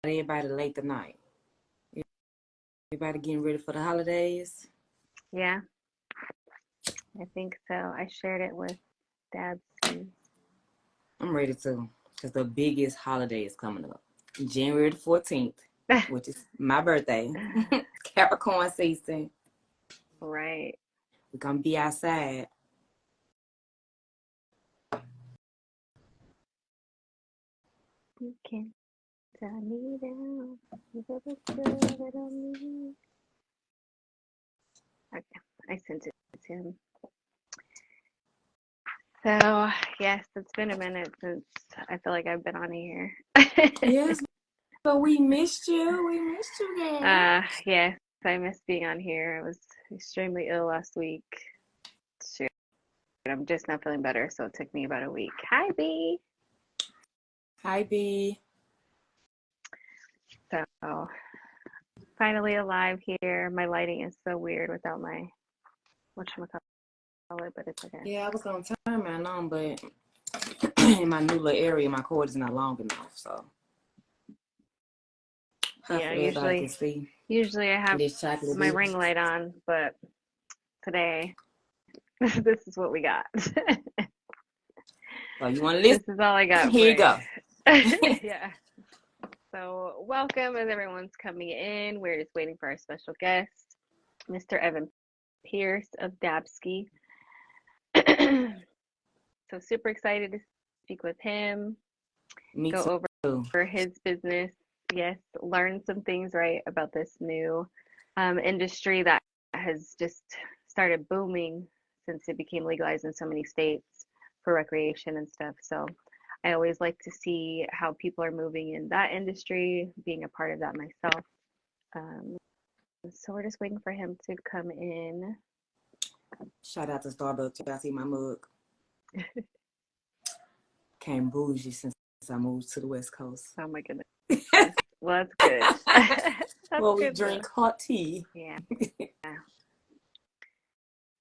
everybody late tonight? Everybody getting ready for the holidays? Yeah, I think so. I shared it with Dabski. I'm ready to, because the biggest holiday is coming up. January the 14th, which is my birthday. Capricorn season. Right. We're going to be outside. You can tie me down. You never feel it on me. Okay, I sent it to him. So, yes, it's been a minute since I feel like I've been on here. Yes, but we missed you. We missed you, girl. Yes, I missed being on here. I was extremely ill last week. Shoot, I'm just not feeling better, so it took me about a week. Hi, B. Hi, B. So, finally alive here. My lighting is so weird without my whatchamacallit, but it's okay. Yeah, I was going to turn mine on, but in my new little area, my cord is not long enough, so. Yeah, I can see usually I have this chocolate my dip. ring light on, but today, this is what we got. So you want to listen? This is all I got. Here you go. Yeah. So welcome as everyone's coming in. We're just waiting for our special guest, Mr. Evan Pierce of Dabski. So super excited to speak with him. Me go too. over his business. Yes, learn some things right about this new industry that has just started booming since it became legalized in so many states for recreation and stuff. So I always like to see how people are moving in that industry, being a part of that myself. So we're just waiting for him to come in. Shout out to Starbucks. Y'all see my mug? Came bougie since I moved to the West Coast. Oh my goodness. Well, that's good. That's well, we good, drink though. hot tea. Yeah.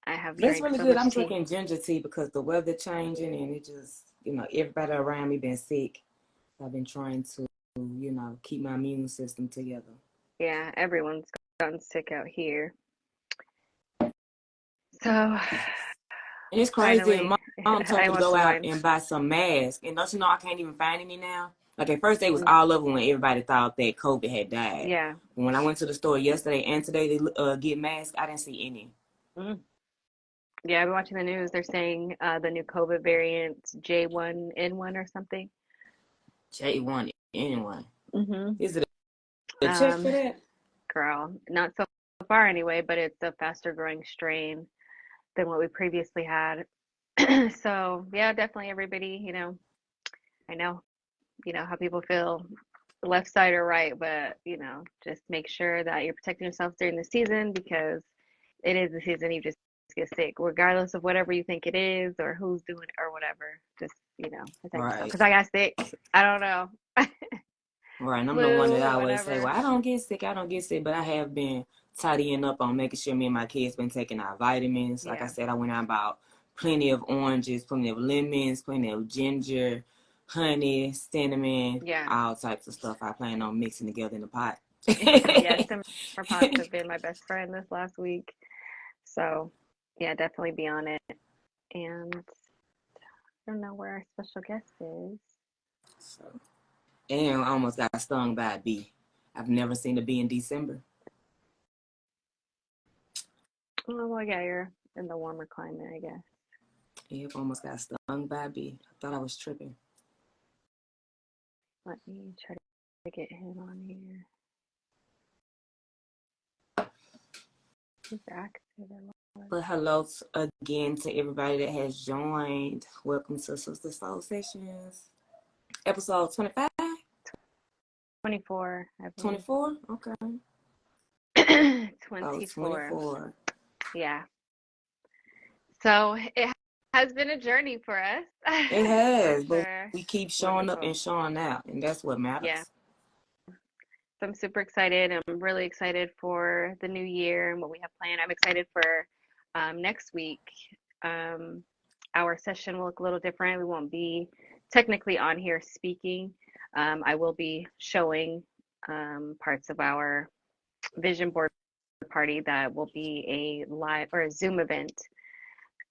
I have That's drank really so good. much I'm tea. drinking ginger tea because the weather changing and it just, everybody around me been sick. I've been trying to, keep my immune system together. Yeah, everyone's gotten sick out here. So, And it's crazy. finally, Mom told I me to want go some out wine. and buy some masks. And don't you know I can't even find any now? Like at first they was all over when everybody thought that COVID had died. Yeah. When I went to the store yesterday and today to get masks, I didn't see any. Mm. Yeah, I've been watching the news. They're saying the new COVID variant, J1N1 or something. J1N1. Mm-hmm. Is it a check for that? Girl, not so far anyway, but it's a faster growing strain than what we previously had. So, yeah, definitely everybody, I know, how people feel left side or right, but, just make sure that you're protecting yourself during the season because it is the season you just get sick, regardless of whatever you think it is or who's doing it or whatever. Just, protect yourself. Because I got sick. I don't know. Right, and I'm the one that Flu, always say, whatever. well, I don't get sick, but I have been tidying up on making sure me and my kids been taking our vitamins. Like I said, I went out and bought plenty of oranges, plenty of lemons, plenty of ginger, honey, cinnamon, all types of stuff I plan on mixing together in the pot. Yeah, simmer pots have been my best friend this last week. So, yeah, definitely be on it. And I don't know where our special guest is. So, and I almost got stung by a bee. I've never seen a bee in December. Oh, well, yeah, you're in the warmer climate, I guess. Yep, almost got stung by a bee. I thought I was tripping. Let me try to get him on here. He's active. But hello again to everybody that has joined. Welcome to Sister Soul Sessions, episode 25? 24. 24? Okay. 24. Oh, 24. Yeah. So it has been a journey for us. It has, for but sure. we keep showing up and showing out, and that's what matters. Yeah. So I'm super excited. I'm really excited for the new year and what we have planned. I'm excited for next week. Our session will look a little different. We won't be technically on here speaking. I will be showing parts of our vision board party that will be a live or a Zoom event.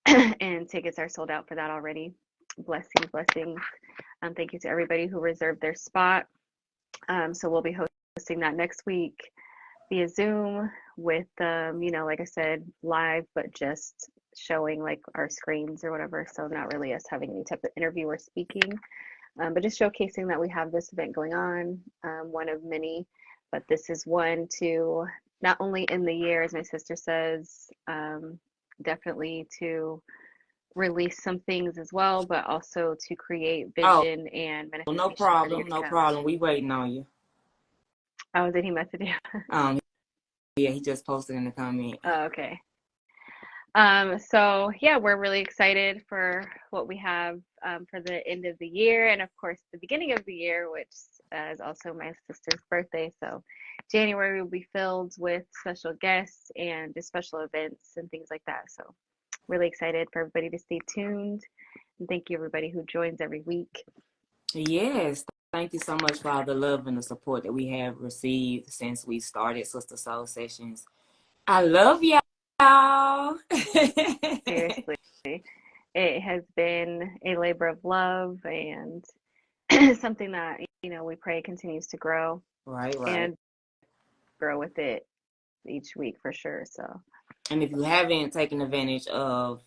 And tickets are sold out for that already. Blessings, blessings. Thank you to everybody who reserved their spot. So we'll be hosting that next week via Zoom with, like I said, live, but just showing like our screens or whatever. So not really us having any type of interview or speaking, but just showcasing that we have this event going on, one of many, but this is one to not only end the year, as my sister says, definitely to release some things as well, but also to create vision and manifestation. No problem, no problem. We waiting on you. Oh, did he message you? Yeah, he just posted in the comment. Oh, okay. So yeah, we're really excited for what we have for the end of the year, and of course the beginning of the year, which is also my sister's birthday. So January will be filled with special guests and just special events and things like that. So really excited for everybody to stay tuned. And thank you everybody who joins every week. Yes, thank you so much for all the love and the support that we have received since we started Sister Soul Sessions. I love y'all. Seriously, it has been a labor of love and something that we pray continues to grow. Right. And grow with it each week for sure. So, and if you haven't taken advantage of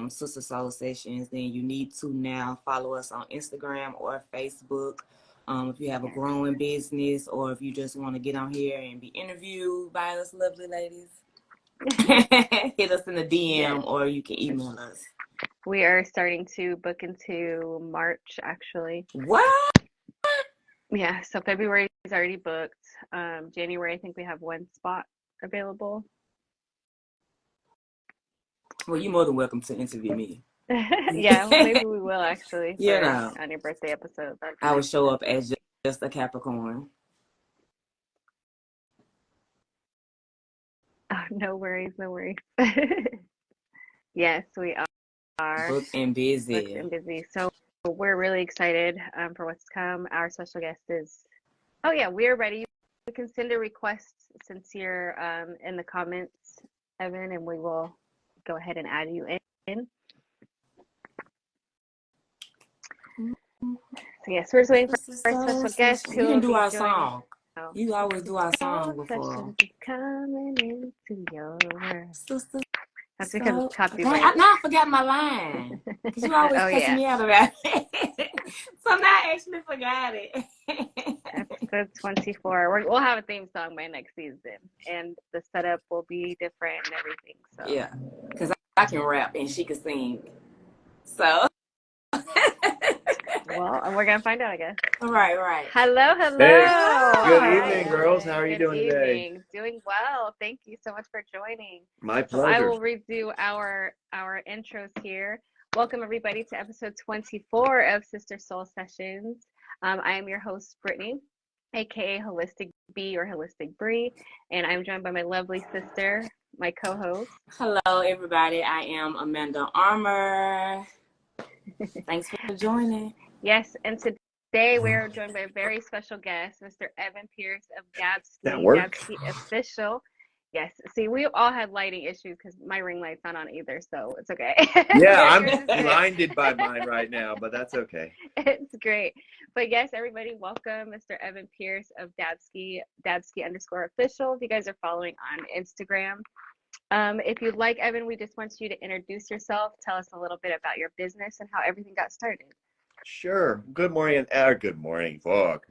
Sister Soul Sessions, then you need to now follow us on Instagram or Facebook. If you have a growing business, or if you just want to get on here and be interviewed by us lovely ladies, hit us in the DM, or you can email us. We are starting to book into March, actually. What? Yeah, so February is already booked. January, I think we have one spot available. Well, you're more than welcome to interview me. Yeah, well, maybe we will actually. On your birthday episode. I will show up as just a Capricorn. Oh, no worries, no worries. Yes, we are. Booked and busy. Booked and busy. So we're really excited for what's to come. Our special guest is, oh yeah, we're ready. You can send a request since you're in the comments, Evan, and we will go ahead and add you in. So yes, we're just waiting for our special guest. You didn't do our song. You always do our song before. Coming into your world. Sister, that's because it's copyright. Now I forgot my line. Because you always cussing me out about it. So now I actually forgot it. Episode 24. We'll have a theme song by next season. And the setup will be different and everything. So yeah. Because I can rap and she can sing. So. Well, we're going to find out, I guess. Right. Hello. Hey. Good evening, girls. How are you doing today? Doing well. Thank you so much for joining. My pleasure. So I will redo our intros here. Welcome, everybody, to episode 24 of Sister Soul Sessions. I am your host, Brittany, a.k.a. Holistic B or Holistic Bree, and I'm joined by my lovely sister, my co-host. Hello, everybody. I am Amanda Armour. Thanks for joining. Yes, and today we're joined by a very special guest, Mr. Evan Pierce of Dabski Official. Yes, see, we all had lighting issues because my ring light's not on either, so it's okay. Yeah, I'm blinded by mine right now, but that's okay. It's great. But yes, everybody, welcome Mr. Evan Pierce of Dabski _official. If you guys are following on Instagram. If you'd like, Evan, we just want you to introduce yourself, tell us a little bit about your business and how everything got started. Sure. Good morning. Good morning. Fuck.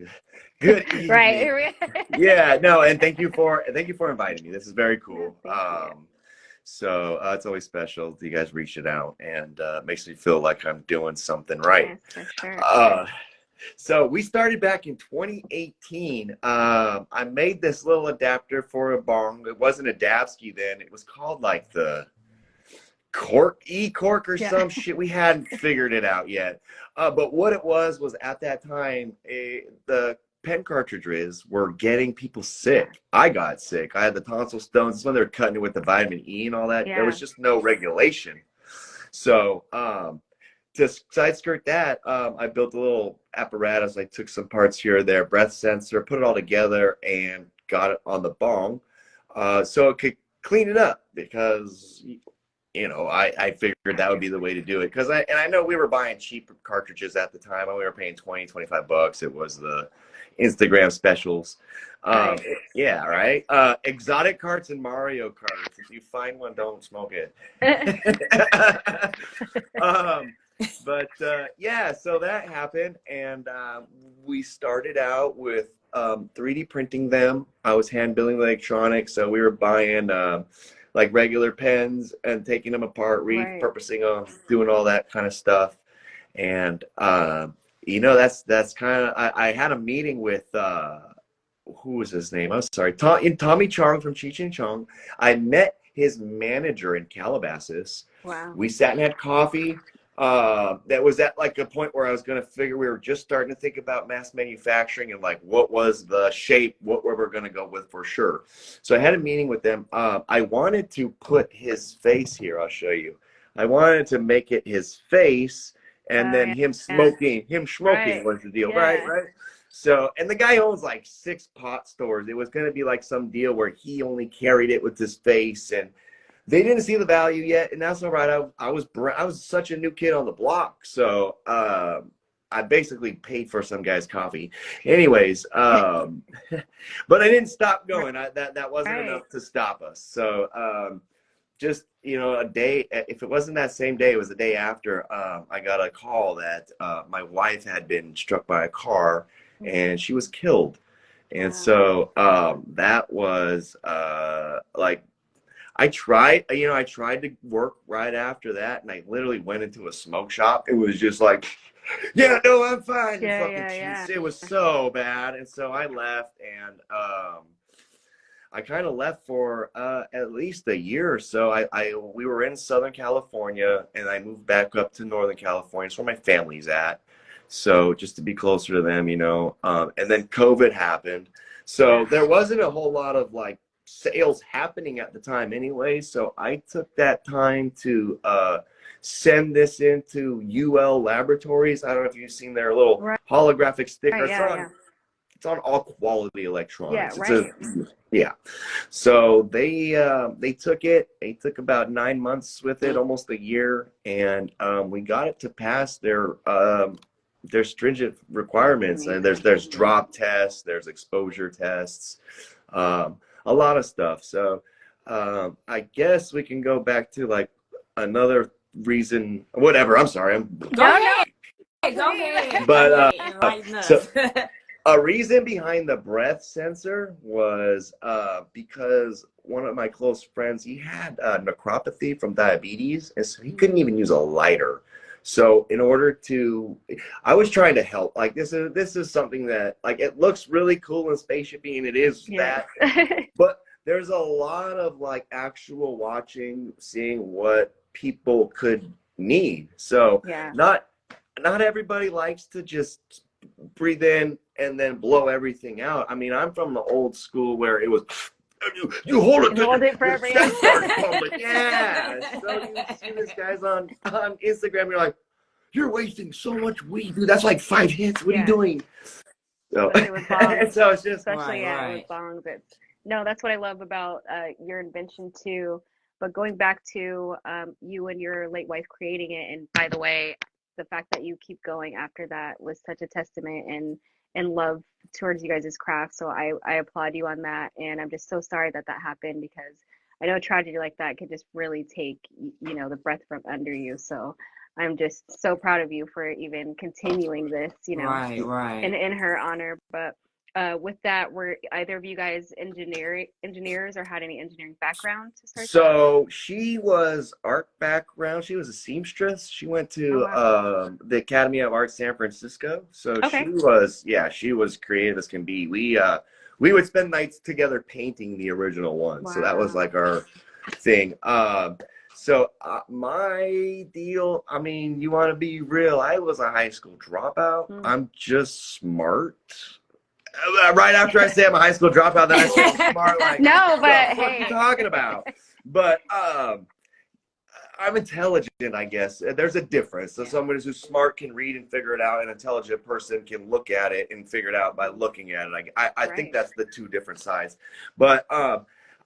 Good evening. Right. Yeah. No. And thank you for inviting me. This is very cool. So it's always special that you guys reach it out, and it makes me feel like I'm doing something right. Yes, for sure. So we started back in 2018. I made this little adapter for a bong. It wasn't a Dabski then. It was called like the cork or some shit. We hadn't figured it out yet. But what it was at that time, the pen cartridges were getting people sick. I got sick. I had the tonsil stones. That's when they were cutting it with the vitamin E and all that. There was just no regulation. So to side skirt that, I built a little apparatus. I took some parts here or there, breath sensor, put it all together, and got it on the bong, so it could clean it up, because I figured that would be the way to do it, because I know we were buying cheap cartridges at the time, and we were paying $20-25. It was the Instagram specials. Right. Yeah, right. Exotic carts and Mario Karts. If you find one, don't smoke it. But yeah, so that happened, and we started out with 3D printing them. I was hand building electronics, so we were buying like regular pens and taking them apart, repurposing them, doing all that kind of stuff. And that's kind of, I had a meeting with who was his name? I'm sorry, Tommy Chong from Cheech and Chong. I met his manager in Calabasas. Wow. We sat and had coffee. That was at like a point where I was going to figure, we were just starting to think about mass manufacturing and like what was the shape, what we were going to go with for sure. So I had a meeting with them. I wanted to put his face here. I'll show you. I wanted to make it his face, and then him smoking was the deal. Right. So, and the guy owns like 6 pot stores. It was going to be like some deal where he only carried it with his face, and they didn't see the value yet, and that's all right. I was such a new kid on the block, so I basically paid for some guy's coffee. Anyways, but I didn't stop going. That wasn't enough to stop us. So just a day, if it wasn't that same day, it was the day after, I got a call that my wife had been struck by a car and she was killed. And so that was like, I tried to work right after that, and I literally went into a smoke shop. It was just like, yeah, no, I'm fine. It was so bad. And so I left, and I kind of left for at least a year or so. We were in Southern California, and I moved back up to Northern California. It's where my family's at. So just to be closer to them, and then COVID happened. So there wasn't a whole lot of like sales happening at the time anyway. So I took that time to send this into UL Laboratories. I don't know if you've seen their little holographic stickers. It's on all quality electronics. So they took it. They took about 9 months with it, almost a year, and we got it to pass their stringent requirements. And there's drop tests, there's exposure tests, a lot of stuff. So I guess we can go back to like another reason, whatever. I'm sorry. Go ahead. But so a reason behind the breath sensor was because one of my close friends, he had necropathy from diabetes, and so he couldn't even use a lighter. So in order to, I was trying to help. Like this is something that, like, it looks really cool and spaceshipy, and it is that, but there's a lot of like actual watching, seeing what people could need. So not everybody likes to just breathe in and then blow everything out. I mean, I'm from the old school where it was, you hold it for every yeah. So you see this guys on Instagram, you're like, you're wasting so much weed, dude. That's like 5 hits. What are you doing? So, so it's just with bongs. That's what I love about your invention too. But going back to you and your late wife creating it, and by the way, the fact that you keep going after that was such a testament and love towards you guys' craft. So I applaud you on that, and I'm just so sorry that happened, because I know a tragedy like that could just really take the breath from under you. So I'm just so proud of you for even continuing this, in her honor. But with that, were either of you guys engineers or had any engineering background to start? So she was art background. She was a seamstress. She went to the Academy of Art San Francisco. So she was creative as can be. We would spend nights together painting the original one. Wow. So that was like our thing. So my deal, I mean, you want to be real, I was a high school dropout. I'm just smart. Right after I say I'm a high school dropout, then I say I'm smart. Like, no, but what are you talking about? But I'm intelligent, I guess. There's a difference. So someone who's smart can read and figure it out. An intelligent person can look at it and figure it out by looking at it. I think that's the two different sides. But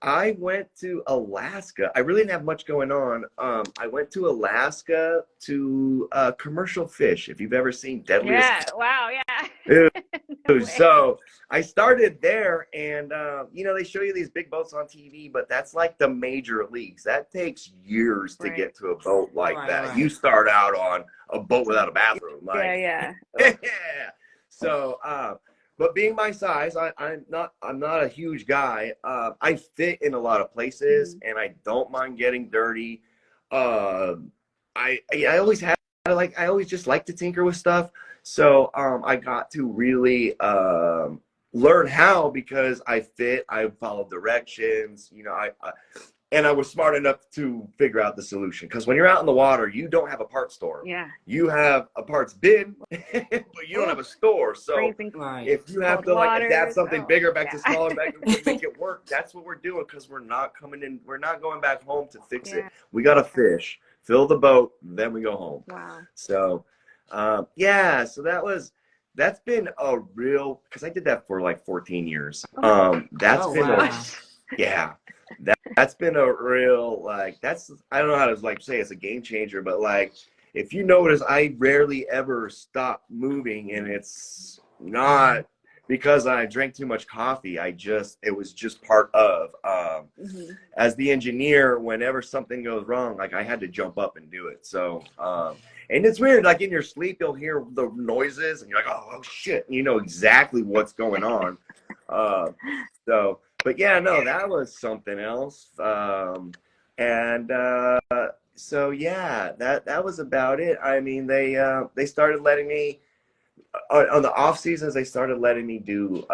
I went to Alaska. I really didn't have much going on. I went to Alaska to commercial fish. If you've ever seen Deadliest. Yeah. Wow. Yeah. No way. So I started there, and you know, they show you these big boats on TV, but that's like the major leagues. That takes years to get to a boat like that. You start out on a boat without a bathroom. Like, yeah. yeah. So, but being my size, I'm not a huge guy. I fit in a lot of places, and I don't mind getting dirty. I always had I always just like to tinker with stuff. So I got to really learn how, because I fit, I followed directions, you know, and I was smart enough to figure out the solution. Because when you're out in the water, you don't have a parts store. Yeah. You have a parts bin, but you don't have a store. So if you have to like adapt something bigger back to smaller back to make it work, that's what we're doing. Because we're not coming in, we're not going back home to fix it. We got to fish, fill the boat, then we go home. Wow. So yeah, so that's been a real, because I did that for like 14 years. That's been a real, like, I don't know how to like say it's a game changer, but like, if you notice, I rarely ever stop moving, and it's not because I drank too much coffee. It was just part of, as the engineer, whenever something goes wrong, like I had to jump up and do it. So, and it's weird, like in your sleep, you'll hear the noises and you're like, oh shit, you know exactly what's going on. But yeah, no, that was something else. So yeah, that was about it. I mean, they started letting me, on the off seasons, they started letting me do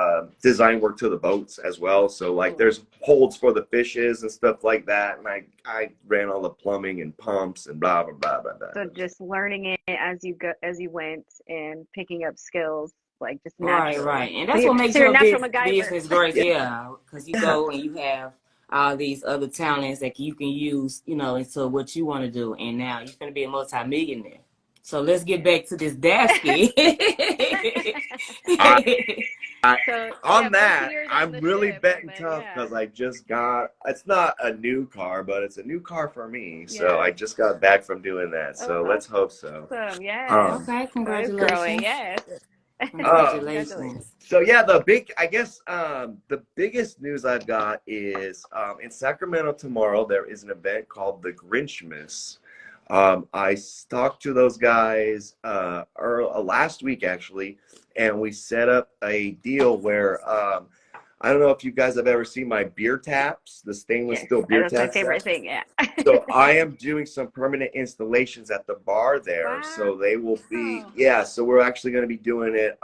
design work to the boats as well. So like there's holds for the fishes and stuff like that, and I ran all the plumbing and pumps and blah blah blah blah blah. So just learning it as you went, and picking up skills like just naturally. And that's what makes your business great. Yeah, because you go and you have all these other talents that you can use, you know, into what you want to do, and now you're gonna be a multi-millionaire. So let's get back to this Dabski. I'm really betting tough, because I just got, it's not a new car, but it's a new car for me. So I just got back from doing that. So let's hope so. Awesome. Yeah. Okay, congratulations. Yes. Congratulations. So yeah, the biggest news I've got is in Sacramento tomorrow, there is an event called the Grinchmas. I talked to those guys last week, actually, and we set up a deal where I don't know if you guys have ever seen my beer taps, the stainless steel beer taps. That's my favorite thing, yeah. So I am doing some permanent installations at the bar there. Wow. So they will be, so we're actually going to be doing it.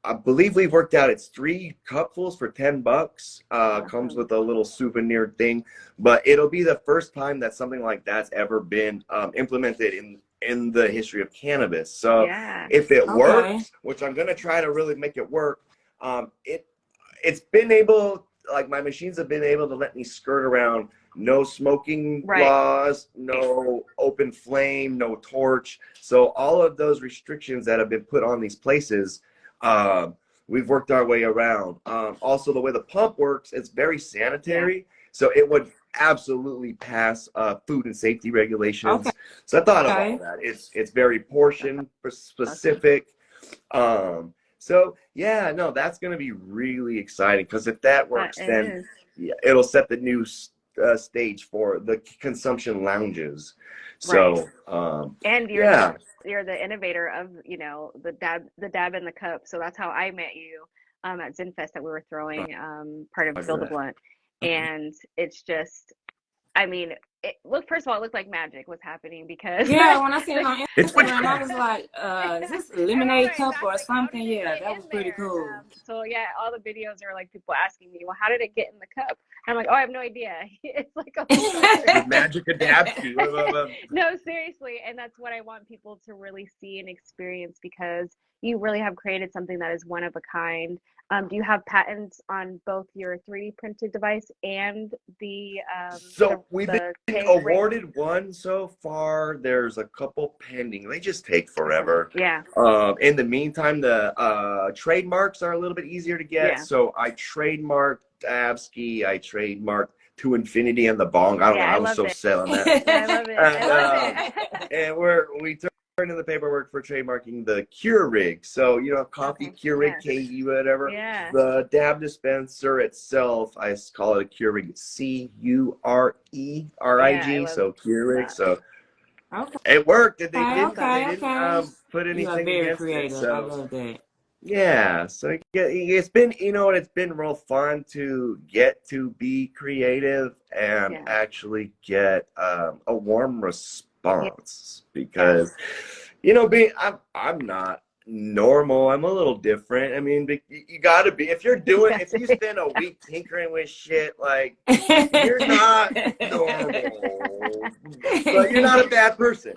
I believe we've worked out it's 3 cupfuls for $10. Comes with a little souvenir thing, but it'll be the first time that something like that's ever been implemented in the history of cannabis. So if it works, which I'm gonna try to really make it work, it's been able, like my machines have been able to let me skirt around no smoking laws, no open flame, no torch. So all of those restrictions that have been put on these places, we've worked our way around. Also, the way the pump works, it's very sanitary. So it would absolutely pass food and safety regulations. So I thought of all that. It's very portion specific. So yeah, no, that's going to be really exciting, because if that works, then it'll set the new stage for the consumption lounges. So and you're the innovator of, you know, the dab in the cup. So that's how I met you at ZenFest that we were throwing, part of Build a Blunt. And it's just, I mean, first of all, it looked like magic was happening, because when I seen it on Instagram, I was like, is this a lemonade cup or something? That was pretty cool. So yeah, all the videos are like people asking me, well, how did it get in the cup? And I'm like, oh, I have no idea. It's like a magic adaptation. No, seriously, and that's what I want people to really see and experience, because you really have created something that is one of a kind. Do you have patents on both your 3D printed device and So we've been the keg ring? awarded one so far. There's a couple pending. They just take forever. Yeah. In the meantime, the trademarks are a little bit easier to get. Yeah. So I trademarked Dabski. I trademarked To Infinity and the Bong. I don't know. I was so set on that. I love it. And, I love it. and we turned in the paperwork for trademarking the Keurig. So, you know, coffee Keurig, KE, whatever. Yeah. The dab dispenser itself, I call it a Keurig, Curerig. So Keurig. So it worked. They didn't put anything against creative. it. So I love that. yeah, so it's been, you know, it's been real fun to get to be creative and actually get a warm response because, you know, I'm not normal. I'm a little different. I mean, you got to be, if you're doing, if you spend a week tinkering with shit, like, you're not normal, but you're not a bad person.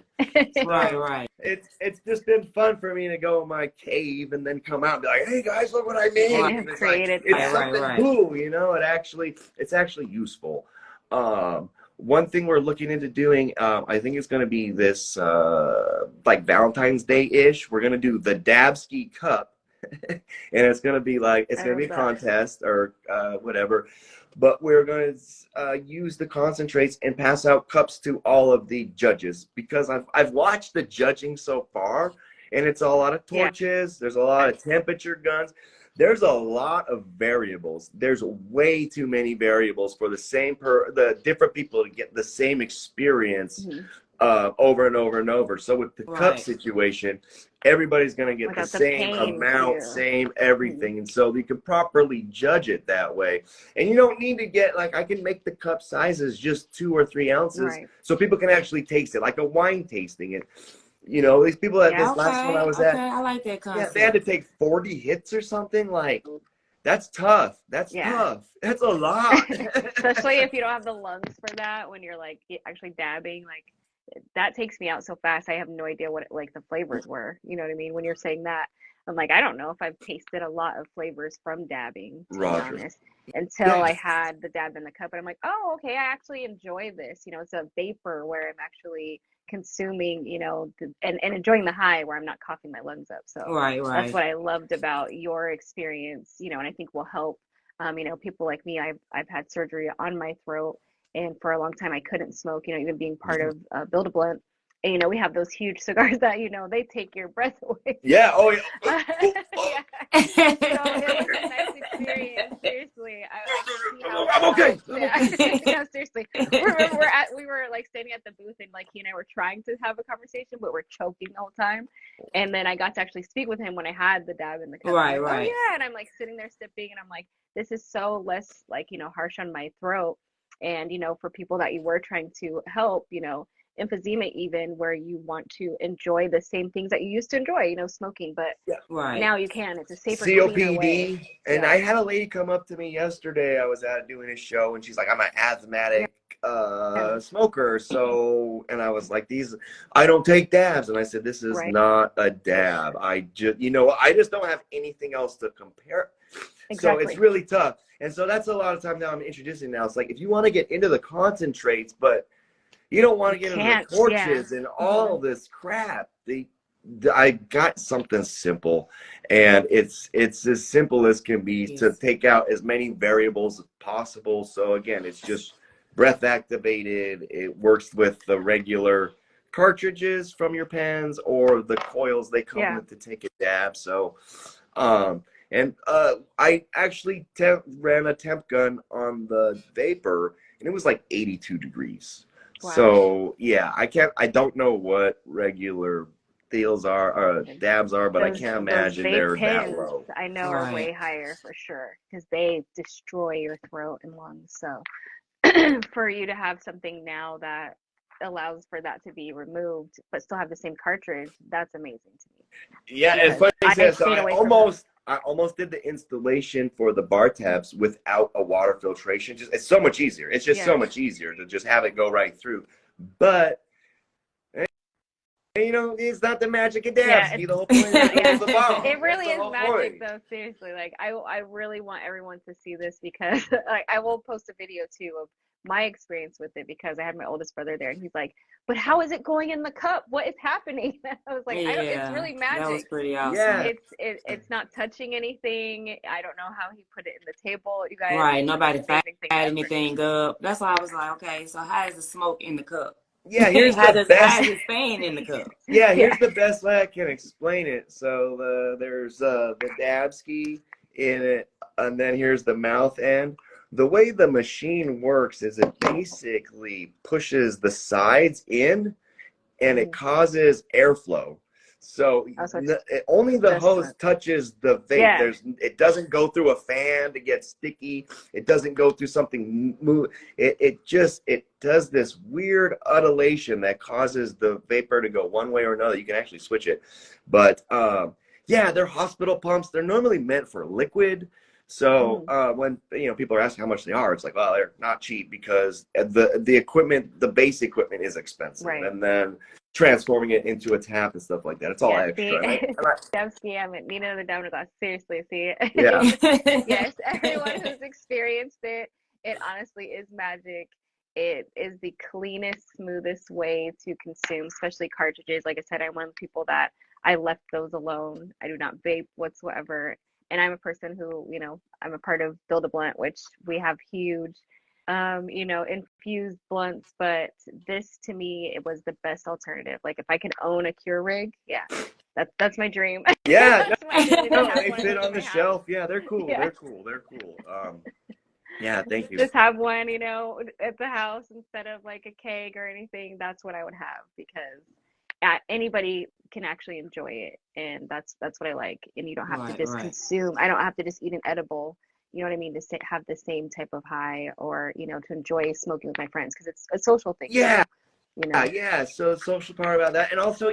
Right. It's just been fun for me to go in my cave and then come out and be like, hey guys, look what I made. And it's like, it's something cool, you know. It's actually useful. One thing we're looking into doing, I think it's going to be this like Valentine's Day-ish. We're going to do the Dabski Cup. And it's going to be like, it's going to be a contest or whatever. But we're going to use the concentrates and pass out cups to all of the judges because I've watched the judging so far, and it's a lot of torches. There's a lot of temperature guns. There's a lot of variables. There's way too many variables for the different people to get the same experience over and over and over. So with the cup situation, everybody's going to get the same amount, same everything. And so you can properly judge it that way. And you don't need to get, like, I can make the cup sizes just 2 or 3 ounces so people can actually taste it, like a wine tasting it. You know, these people at this last one I was at, I like that concept. Yeah, they had to take 40 hits or something. Like, that's tough. That's tough. That's a lot. Especially if you don't have the lungs for that when you're like actually dabbing. Like, that takes me out so fast. I have no idea what like the flavors were. You know what I mean? When you're saying that, I'm like, I don't know if I've tasted a lot of flavors from dabbing, to be honest, until I had the dab in the cup. And I'm like, oh, okay, I actually enjoy this. You know, it's a vapor where I'm actually consuming, you know, and enjoying the high where I'm not coughing my lungs up. So that's what I loved about your experience, you know, and I think will help, you know, people like me. I've had surgery on my throat, and for a long time I couldn't smoke, you know, even being part of Build a Blunt. And, you know, we have those huge cigars that, you know, they take your breath away. Yeah. Oh, yeah. So it was a nice experience. Seriously. I'm okay. Yeah, seriously. We were like standing at the booth, and like he and I were trying to have a conversation, but we're choking the whole time. And then I got to actually speak with him when I had the dab in the cup. Right. Oh yeah. And I'm like sitting there sipping, and I'm like, this is so less, like, you know, harsh on my throat. And, you know, for people that you were trying to help, you know, emphysema, even where you want to enjoy the same things that you used to enjoy, you know, smoking, but now you can. It's a safer, cleaner way. And I had a lady come up to me yesterday. I was out doing a show, and she's like, I'm an asthmatic smoker. So, and I was like, I don't take dabs. And I said, this is not a dab. I just, you know, I just don't have anything else to compare. So it's really tough. And so that's a lot of time now I'm introducing now. It's like, if you want to get into the concentrates, but you don't want to get into the torches and all this crap. I got something simple, and it's as simple as can be to take out as many variables as possible. So again, it's just breath activated. It works with the regular cartridges from your pens or the coils they come with to take a dab. So, I actually ran a temp gun on the vapor, and it was like 82 degrees. Wow. So yeah, I don't know what regular deals are or dabs are, but I can't imagine they're that low. I know are way higher for sure, because they destroy your throat and lungs. So for you to have something now that allows for that to be removed but still have the same cartridge, that's amazing to me. Yeah, it's funny. So I almost did the installation for the bar tabs without a water filtration. It's so much easier. It's just so much easier to just have it go right through. But You know, it's not the magic of Yeah, Dabski. The whole point is the bong. it really That's the is whole magic point. though, seriously. Like I really want everyone to see this because like I will post a video too of my experience with it because I had my oldest brother there and he's like, "But how is it going in the cup? What is happening?" I was like, "I don't it's Yeah, really that was magic. pretty Yeah, awesome. It's not touching anything. I don't know how he put it in the table. You guys, Right, it's the most nobody fired amazing thing ever." anything up. That's why I was like, okay, so how is the smoke in the cup? yeah. Here's the How best. is it staying in the cup? Yeah, Yeah. here's the best way I can explain it. So there's the Dabski in it, and then here's the mouth end. The way the machine works is it basically pushes the sides in, and it Mhm. causes airflow. So Also, it's only the just hose touches the vape. yeah, It doesn't go through a fan to get sticky. It doesn't go through something move. It does this weird undulation that causes the vapor to go one way or another. You can actually switch it, but yeah, they're hospital pumps. They're normally meant for liquid. So mhm. when people are asking how much they are, it's like, well, they're not cheap because the equipment, the base equipment is expensive, Right. and then transforming it into a tap and stuff like that, it's all Yeah, see, extra. Devsky, I'm at Nina the Down glass. Seriously, see, Yeah, yes, everyone who's experienced it, it honestly is magic. It is the cleanest, smoothest way to consume, especially cartridges. Like I said, I'm one of the people that I left those alone. I do not vape whatsoever. And I'm a person who, I'm a part of Build a Blunt, which we have huge, infused blunts. But this to me, it was the best alternative. Like if I could own a Keurig, yeah, that's my dream. yeah. That's my dream to No, have they one of fit those in on my the house. shelf. Yeah, they're cool. Yeah. They're cool. They're cool. Yeah, thank you. Just have one, at the house instead of like a keg or anything. That's what I would have because anybody can actually enjoy it, and that's what I like. And you don't have to Right, just right. consume. I don't have to just eat an edible. You know what I mean? To have the same type of high, or to enjoy smoking with my friends because it's a social thing Yeah, too. You know? yeah. So the social part about that, and also,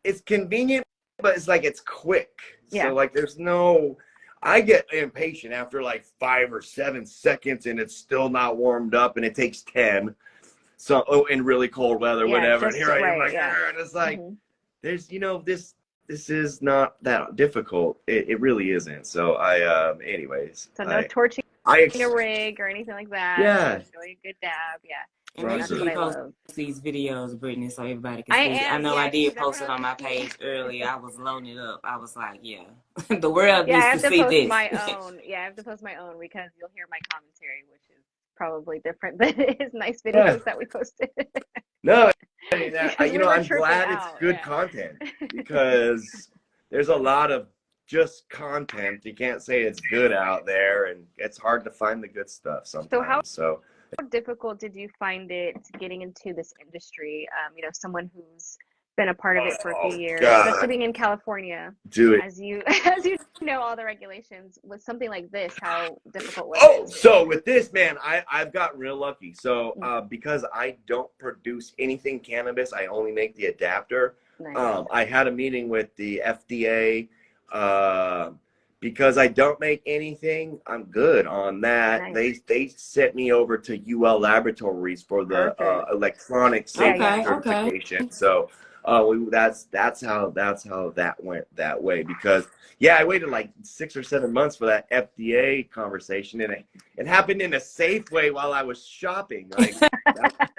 it's convenient, but it's like it's quick. Yeah. So like, there's no. I get impatient after like 5 or 7 seconds, and it's still not warmed up, and it takes 10. So in really cold weather, Yeah. whatever, and Just here I am right. like, Yeah. and it's like, Hmm. there's this is not that difficult. It really isn't. So anyways, So no torching I a rig or anything like that. yeah, Just doing a good dab. Yeah. And And make that's sure what you Roger. I post love. these videos, Brittany, so everybody can I see. I am, know I yeah, did because post it everyone, on my yeah. page earlier. I was loading it up. I was like, yeah, the world Yeah, I needs to have to see post this. my own. Yeah, I have to post my own because you'll hear my commentary, which is probably different than his nice Yeah. videos that we posted. No, I mean, Because we were I'm tripping glad it's out. good Yeah. content because there's a lot of just content. You can't say it's good out there, and it's hard to find the good stuff So how sometimes. So, difficult did you find it getting into this industry? Someone who's been a part of it for a few oh years, especially God, being in California, do it. as you as you know all the regulations. With something like this, how difficult was it? Oh, so with this, man, I've got real lucky. So Mm, because I don't produce anything cannabis, I only make the adapter. nice. I had a meeting with the FDA. Uh, because I don't make anything, I'm good on that. Nice. They sent me over to UL Laboratories for the Perfect. electronic Yeah, safety yeah. Okay, okay. certification. So that's how that went that way. Because yeah, I waited like 6 or 7 months for that FDA conversation, and it happened in a safe way while I was shopping. Like,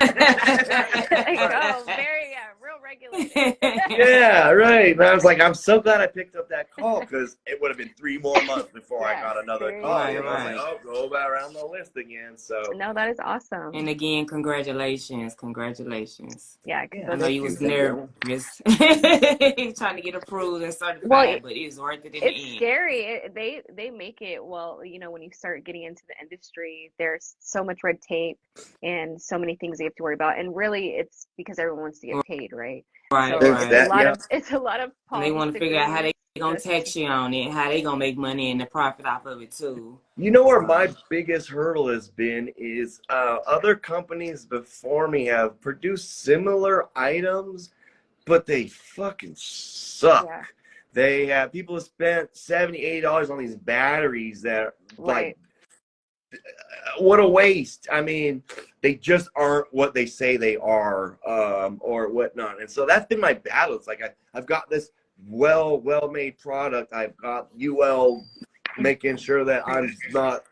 Like, oh, very, yeah, real regulated. yeah, right. And I was like, I'm so glad I picked up that call because it would have been 3 more months before I Yeah, got another call. Right, seriously. I was like, right. oh, go back around the list again. So No, that is awesome. And again, congratulations, congratulations. Yeah, because yeah, I that's know thank you you, was thank you. nervous trying to get approved and well, certified, but it's worth it in it's the end. scary. They make it well, when you start getting into the industry, there's so much red tape and so many things you have to worry about. And really, it's because everyone wants to get paid, right? Right, So There's it's a right. that, lot yeah. of it's a lot of And they palm want to figure out how degrees they gonna just tax you on it, how they gonna make money and the profit off of it too. You know where So, my biggest hurdle has been is other companies before me have produced similar items, but they fucking yeah, suck. They have people have spent $70, $80 on these batteries that like right. what a waste. I mean, they just aren't what they say they are, or whatnot. And so that's been my battle. It's like I've got this well-made product. I've got UL making sure that I'm not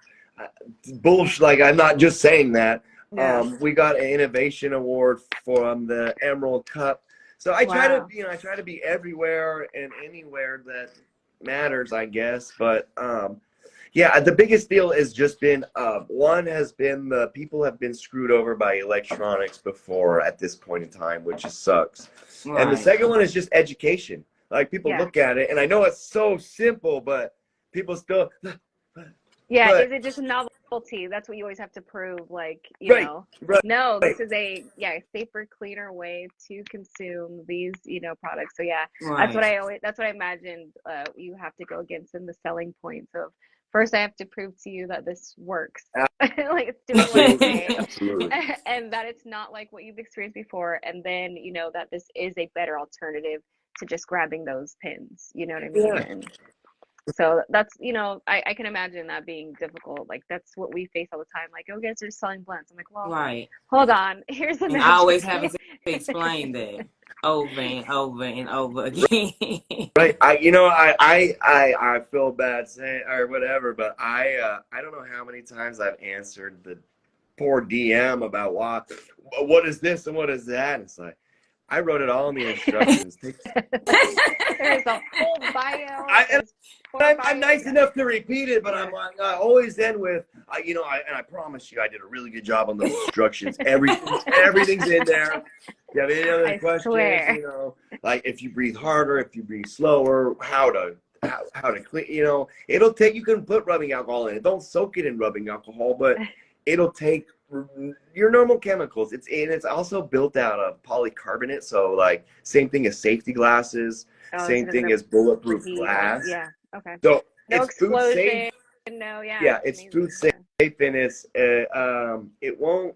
bullshit. Like, I'm not just saying that. Yeah. We got an innovation award from the Emerald Cup. So I try to, I try to be everywhere and anywhere that matters, I guess. But yeah, the biggest deal has just been, one has been the people have been screwed over by electronics before at this point in time, which just sucks. Right. And the second one is just education. Like, people look at it, and I know it's so simple, but people still. Yeah, but, is it just novelty? That's what you always have to prove. Like, you know, no, this is a safer, cleaner way to consume these, products. So yeah, that's what I imagined. You have to go against in the selling points of, first I have to prove to you that this works, like it's doing what I say, absolutely. and that it's not like what you've experienced before, and then that this is a better alternative to just grabbing those pins. You know what I mean? Yeah. And so that's, I can imagine that being difficult. Like, that's what we face all the time. Like, oh, guys are selling blends. I'm like, well, hold on. Here's the magic. I always having to explain that over and over and over again. Right. I feel bad saying or whatever, but I don't know how many times I've answered the poor DM about what is this and what is that. And it's like, I wrote it all in the instructions. There's a whole bio. I'm nice enough to repeat it, but I'm like, I always end with, and I promise you, I did a really good job on those instructions. Everything's in there. If you have any other questions, swear. Like if you breathe harder, if you breathe slower, how to clean, it'll take, you can put rubbing alcohol in it. Don't soak it in rubbing alcohol, but it'll take your normal chemicals. It's also built out of polycarbonate. So like, same thing as safety glasses, same thing as bulletproof glass. Yeah. Okay. So no it's food explosion. safe. No. Yeah. Yeah, it's food safe, and it won't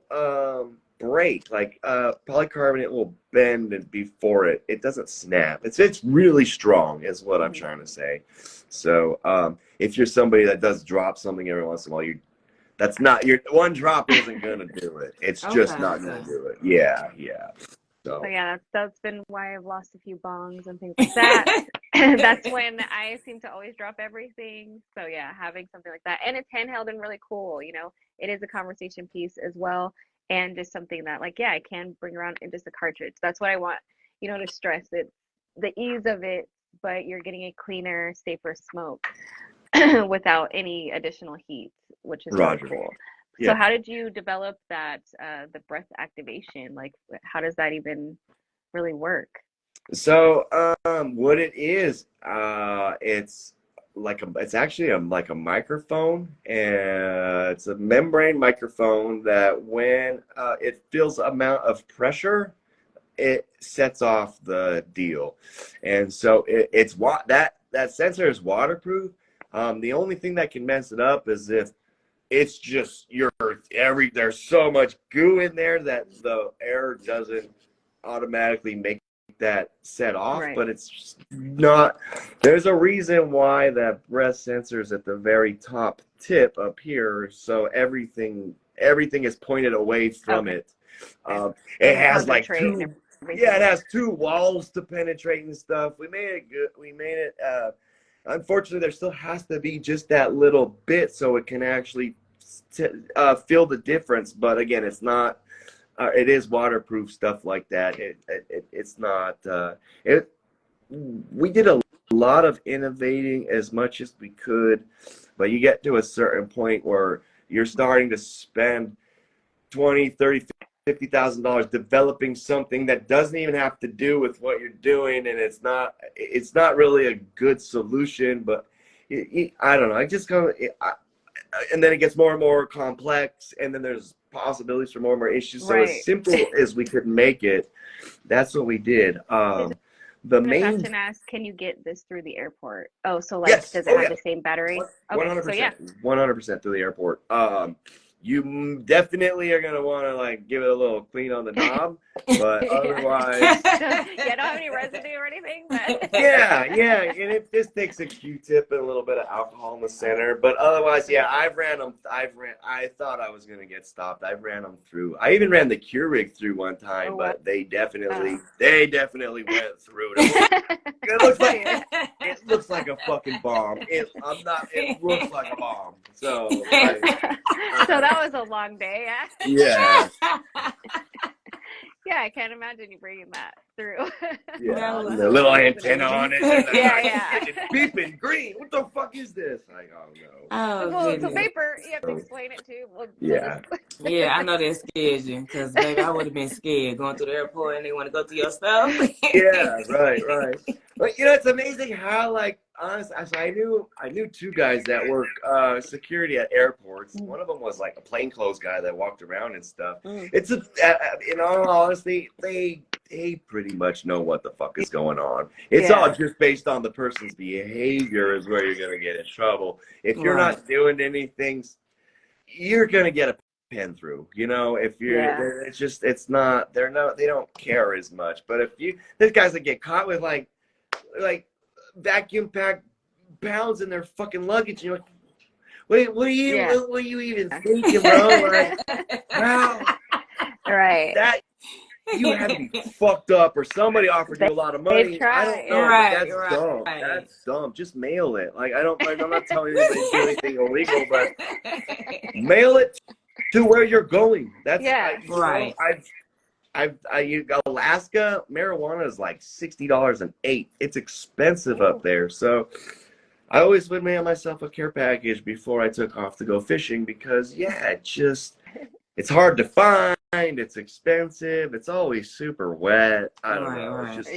break. Like polycarbonate will bend before it doesn't snap. It's really strong, is what I'm trying to say. So if you're somebody that does drop something every once in a while, that's not your one drop isn't gonna do it. It's just not gonna do it. Yeah. So yeah, that's been why I've lost a few bongs and things like that. That's when I seem to always drop everything. So yeah, having something like that, and it's handheld and really cool. It is a conversation piece as well, and just something that, like, I can bring around in just a cartridge. That's what I want, to stress it, the ease of it, but you're getting a cleaner, safer smoke without any additional heat, which is really cool. Yeah. So how did you develop that, the breath activation? Like, how does that even really work? So what it is, it's actually like a microphone, and it's a membrane microphone that when it feels amount of pressure, it sets off the deal. And so that sensor is waterproof. The only thing that can mess it up is if it's just there's so much goo in there that the air doesn't automatically make that set off. Right. But it's just not. There's a reason why that breath sensor is at the very top tip up here, so everything is pointed away from it. It has like two. Yeah, it has two walls to penetrate and stuff. We made it good. We made it. Unfortunately, there still has to be just that little bit so it can actually feel the difference. But again, it's not. It is waterproof, stuff like that. It's not. We did a lot of innovating as much as we could, but you get to a certain point where you're starting to spend $20,000, $30,000, $50,000 developing something that doesn't even have to do with what you're doing, and it's not really a good solution. But I don't know. I just kind of, and then it gets more and more complex, and then there's possibilities for more and more issues. So as simple as we could make it, that's what we did. The main question asked, can you get this through the airport? Oh, so like, does it have the same battery? 100%. 100% through the airport. you definitely are gonna want to like give it a little clean on the knob, but otherwise, don't have any residue or anything. But yeah, and it just takes a Q-tip and a little bit of alcohol in the center. But otherwise, yeah, I thought I was gonna get stopped. I ran them through. I even ran the Keurig through one time, but they definitely went through it. It looks like a fucking bomb. It looks like a bomb. So so that was a long day. Yeah. Yeah, I can't imagine you bringing that through. Yeah, the little antenna on it. And yeah. It's beeping green. What the fuck is this? Like, oh no. Well, it's a vapor. You have to explain it to. Well, yeah. Yeah, I know that scared you, because baby, I would have been scared going through the airport and they want to go through your stuff. Yeah, right. But you know, it's amazing how, like, honestly, I knew two guys that work security at airports. One of them was like a plainclothes guy that walked around and stuff. It's in all honesty, they pretty much know what the fuck is going on. It's all just based on the person's behavior is where you're gonna get in trouble. If you're not doing anything, you're gonna get a pen through. You know, if you're, they don't care as much. But there's guys that get caught with like vacuum packed pounds in their fucking luggage, and you're like, wait, what are you even thinking, bro? Like, wow, right. That you have to be fucked up, or somebody offered you a lot of money. I don't know, but that's dumb. That's dumb. Just mail it. Like, I'm not telling anybody to do anything illegal, but mail it to where you're going. That's right. Alaska marijuana is like $60 an eighth. It's expensive up there, so I always would mail myself a care package before I took off to go fishing, because it's hard to find. It's expensive. It's always super wet. I don't know. It's just,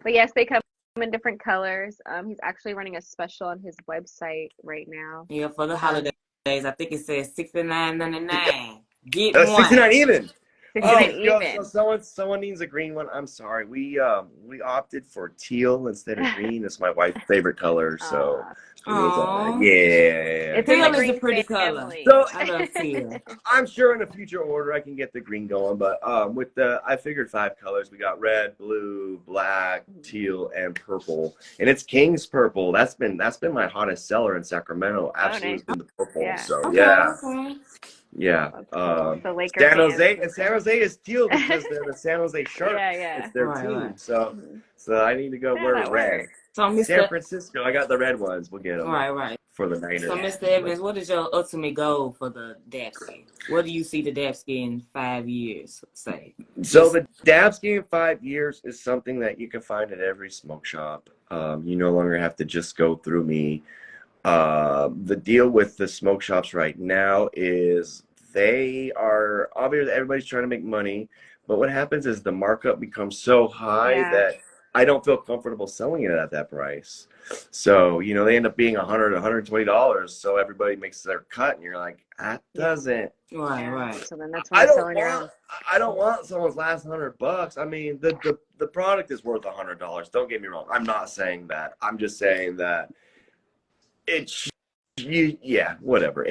But yes, they come in different colors. He's actually running a special on his website right now. Yeah, for the holidays, I think it says $69.99. Get one. 69 even. 69 even. So someone needs a green one. I'm sorry. We opted for teal instead of green. It's my wife's favorite color. So it's teal is a pretty color. So I love teal. I'm sure in a future order I can get the green going. But I figured 5 colors. We got red, blue, black, teal, and purple. And it's King's purple. That's been my hottest seller in Sacramento. Absolutely been the purple. Yeah. So Yeah. San Jose is teal because they're the San Jose Sharks. It's their team. So I need to go wear red. So San Francisco, I got the red ones. We'll get them. Right. For the Niners. So Mr. Evans, what is your ultimate goal for the Dabski? What do you see the Dabski in 5 years, say? So the Dabski in 5 years is something that you can find at every smoke shop. You no longer have to just go through me. The deal with the smoke shops right now is they are obviously everybody's trying to make money, but what happens is the markup becomes so high that I don't feel comfortable selling it at that price. So, you know, they end up being $100, $120. So everybody makes their cut, and you're like, that doesn't. Right. So then that's why I don't want someone's last $100. I mean, the product is worth $100. Don't get me wrong. I'm not saying that. I'm just saying that whatever.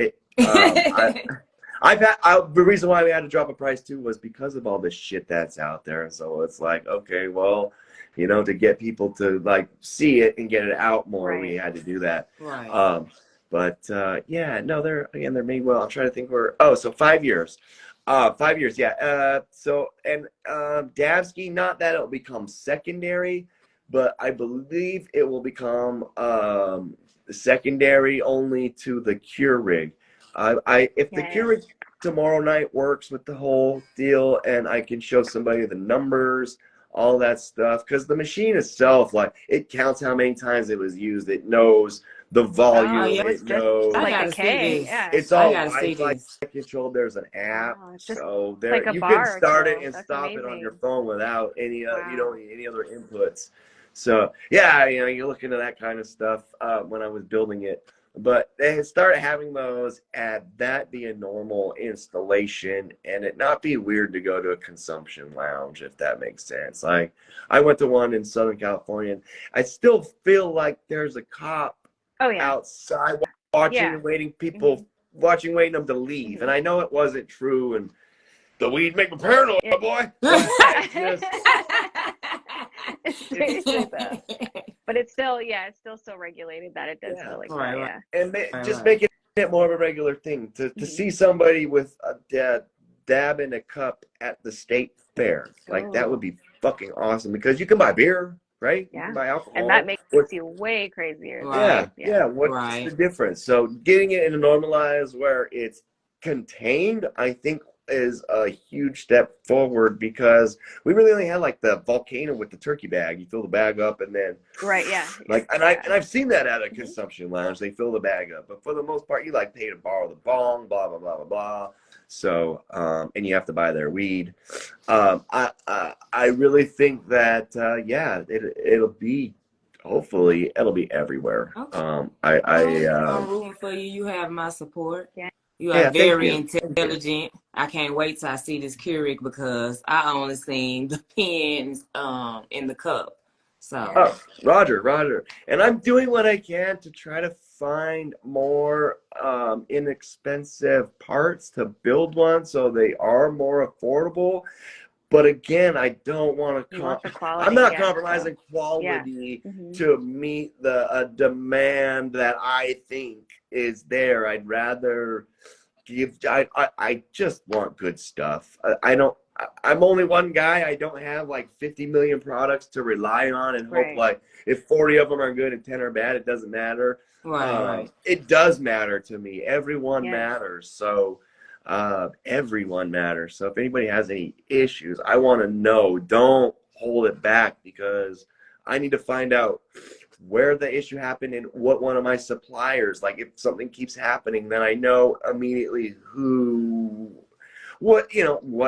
The reason why we had to drop a price too was because of all this shit that's out there. So it's like, okay, well, you know, to get people to like see it and get it out more, we had to do that. Right. They're made well. I'm trying to think so 5 years. 5 years, So Dabski, not that it'll become secondary, but I believe it will become secondary only to the Keurig. If the Keurig tomorrow night works with the whole deal, and I can show somebody the numbers, all that stuff, because the machine itself, like, it counts how many times it was used. It knows the volume. It knows. Like a K. It's all Wi-Fi controlled. There's an app, so there you can start it and stop it on your phone without any any other inputs. So you look into that kind of stuff when I was building it. But they started having those, and that be a normal installation, and it not be weird to go to a consumption lounge, if that makes sense. Like, I went to one in Southern California, and I still feel like there's a cop outside watching and waiting. People watching waiting them to leave. And I know it wasn't true, and the weed make me paranoid, boy. But I just Seriously though. But it's still, it's still so regulated that it does feel like that, yeah. And just making it more of a regular thing to see somebody with a dab in a cup at the state fair. Like that would be fucking awesome, because you can buy beer, right? Yeah. You can buy alcohol. And that makes you way crazier. Yeah. What's the difference? So getting it in a normalized where it's contained, I think, is a huge step forward, because we really only had like the volcano with the turkey bag. You fill the bag up and then I've seen that at a consumption lounge. They fill the bag up, but for the most part, you like pay to borrow the bong, blah blah blah blah blah. So and you have to buy their weed. I really think that it'll be, hopefully it'll be everywhere. Okay. I'm rooting for you. You have my support. Yeah. You are very intelligent. I can't wait till I see this Keurig, because I only seen the pens in the cup. So Roger. And I'm doing what I can to try to find more inexpensive parts to build one, so they are more affordable. But again, I don't want to. I'm not compromising quality to meet the demand that I think is there. I'd rather give. I just want good stuff. I'm only one guy. I don't have like 50 million products to rely on and hope like if 40 of them are good and 10 are bad, it doesn't matter. Right. It does matter to me. Everyone matters. So. Everyone matters. So if anybody has any issues, I want to know. Don't hold it back, because I need to find out where the issue happened and what one of my suppliers, like if something keeps happening, then I know immediately what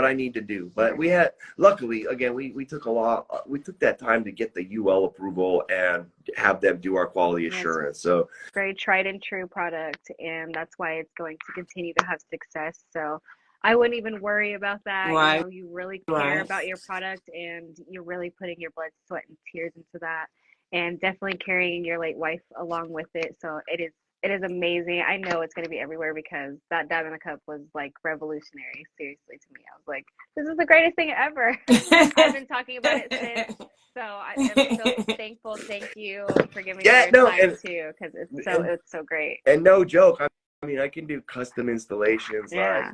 I need to do. But we had, luckily, again, we took that time to get the UL approval and have them do our quality assurance. So very tried and true product, and that's why it's going to continue to have success. So I wouldn't even worry about that. Right. You know, you really care about your product, and you're really putting your blood, sweat, and tears into that, and definitely carrying your late wife along with it. So it is amazing. I know it's going to be everywhere, because that dab in the cup was like revolutionary, seriously, to me. I was like, this is the greatest thing ever. I've been talking about it since. So I am so thankful. Thank you for giving me your time too, because it's so great. And no joke, I mean, I can do custom installations. Yeah.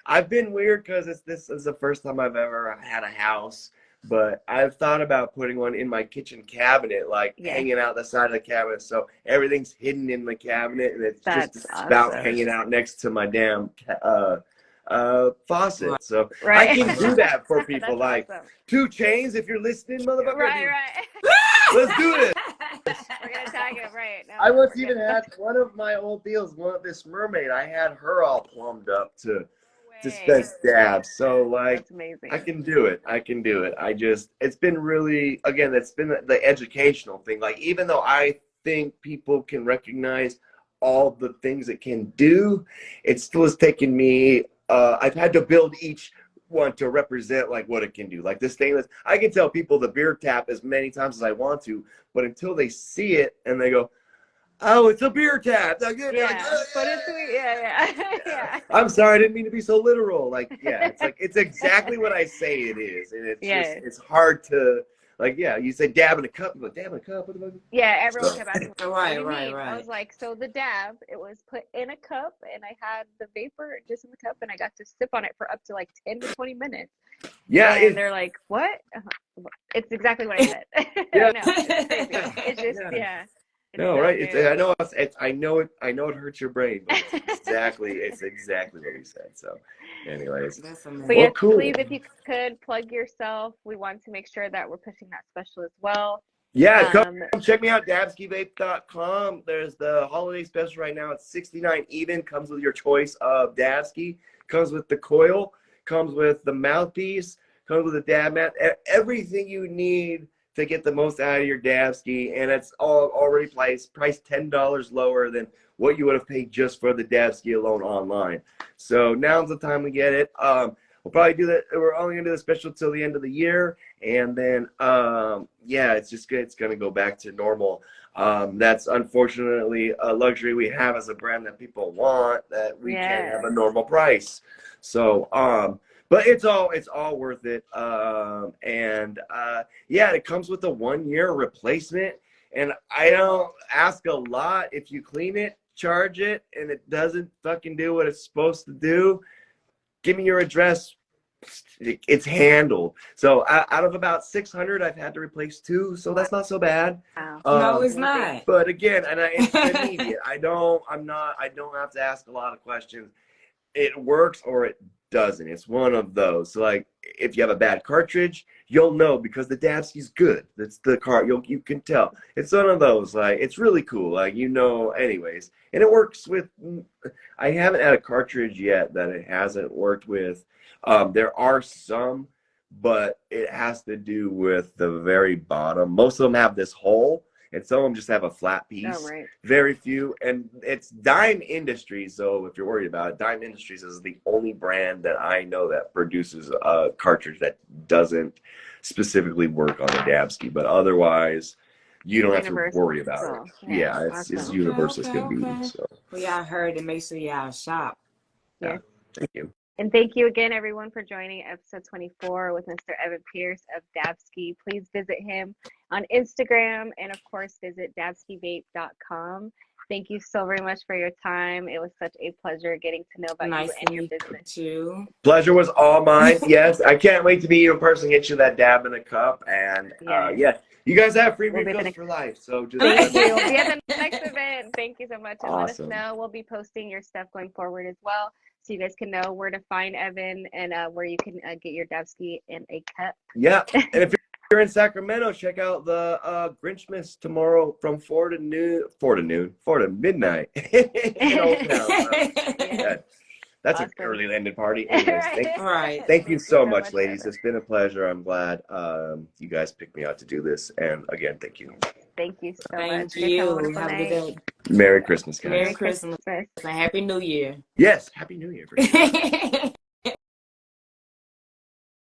I've been weird, because this is the first time I've ever had a house. But I've thought about putting one in my kitchen cabinet, like hanging out the side of the cabinet, so everything's hidden in the cabinet, and it's just a spout hanging out next to my damn faucet. So I can do that for people. Like awesome. 2 Chainz, if you're listening, motherfucker. Right. Let's do this. We're gonna tag him, right? No, I once even had one of my old deals, this mermaid. I had her all plumbed up to dispense dabs. So like, that's amazing. I can do it. It's been really, again, it's been the educational thing. Like, even though I think people can recognize all the things it can do, it still has taken me, I've had to build each one to represent like what it can do. Like the stainless, I can tell people the beer tap as many times as I want to, but until they see it and they go, oh, it's a beer tap. But it's sweet. Yeah. I'm sorry, I didn't mean to be so literal. Like, it's exactly what I say it is, and it's just, it's hard to, like, you say dab in a cup, you go, dab in a cup. What about? Yeah, everyone kept asking. Right. I was like, so the dab, it was put in a cup, and I had the vapor just in the cup, and I got to sip on it for up to like 10 to 20 minutes. Yeah, and they're like, what? It's exactly what I said. Yeah, it's just No, right? I know it hurts your brain, but it's exactly what we said. So, anyways, that's amazing. But yes, cool. Please, if you could plug yourself, we want to make sure that we're pushing that special as well. Yeah, come check me out, dabskivape.com. There's the holiday special right now. It's $69 even. Comes with your choice of Dabski. Comes with the coil. Comes with the mouthpiece. Comes with a dab mat. Everything you need to get the most out of your Dabski, and it's all already priced $10 lower than what you would have paid just for the Dabski alone online. So now's the time to get it. We'll probably do that. We're only gonna do the special till the end of the year, and then it's just good. It's gonna go back to normal. That's unfortunately a luxury we have as a brand that people want, that we can't have a normal price. So, but it's all worth it. Yeah, it comes with a 1-year replacement. And I don't ask a lot. If you clean it, charge it, and it doesn't fucking do what it's supposed to do, give me your address. It's handled. So out of about 600, I've had to replace 2. So that's not so bad. Wow. No, it's not. But again, it's immediate. I don't have to ask a lot of questions. It works or it doesn't. It's one of those. So like, if you have a bad cartridge, you'll know because the Dabski's good. That's the cart. You can tell. It's one of those. Like, it's really cool. Like, anyways. And it works with. I haven't had a cartridge yet that it hasn't worked with. There are some, but it has to do with the very bottom. Most of them have this hole, and some of them just have a flat piece. Oh, right. Very few. And it's Dime Industries. So if you're worried about it, Dime Industries is the only brand that I know that produces a cartridge that doesn't specifically work on the Dabski. But otherwise, you don't have to worry about it. Yeah, it's as universal as can be. So. Well, y'all heard it. Make sure y'all shop. Yeah. Thank you. And thank you again, everyone, for joining episode 24 with Mr. Evan Pierce of Dabski. Please visit him on Instagram and, of course, visit dabskivape.com. Thank you so very much for your time. It was such a pleasure getting to know about you and your business. You. Pleasure was all mine. Yes, I can't wait to meet you in person, get you that dab in a cup. And you guys have free refills for life. So just thank you. We'll be at the next event. Thank you so much. And awesome. Let us know. We'll be posting your stuff going forward as well, so you guys can know where to find Evan and where you can get your Dabski in a cup. Yeah, and if you're in Sacramento, check out the Grinchmas tomorrow from 4 to midnight in Old Town. Yeah. That's awesome. An early ended party. Anyways, thank you so much, ladies. Ever. It's been a pleasure. I'm glad you guys picked me out to do this. And again, thank you. Thank you so much. Thank you. Have a good day. Merry Christmas, guys. Merry Christmas. And Happy New Year. Yes, Happy New Year. For sure.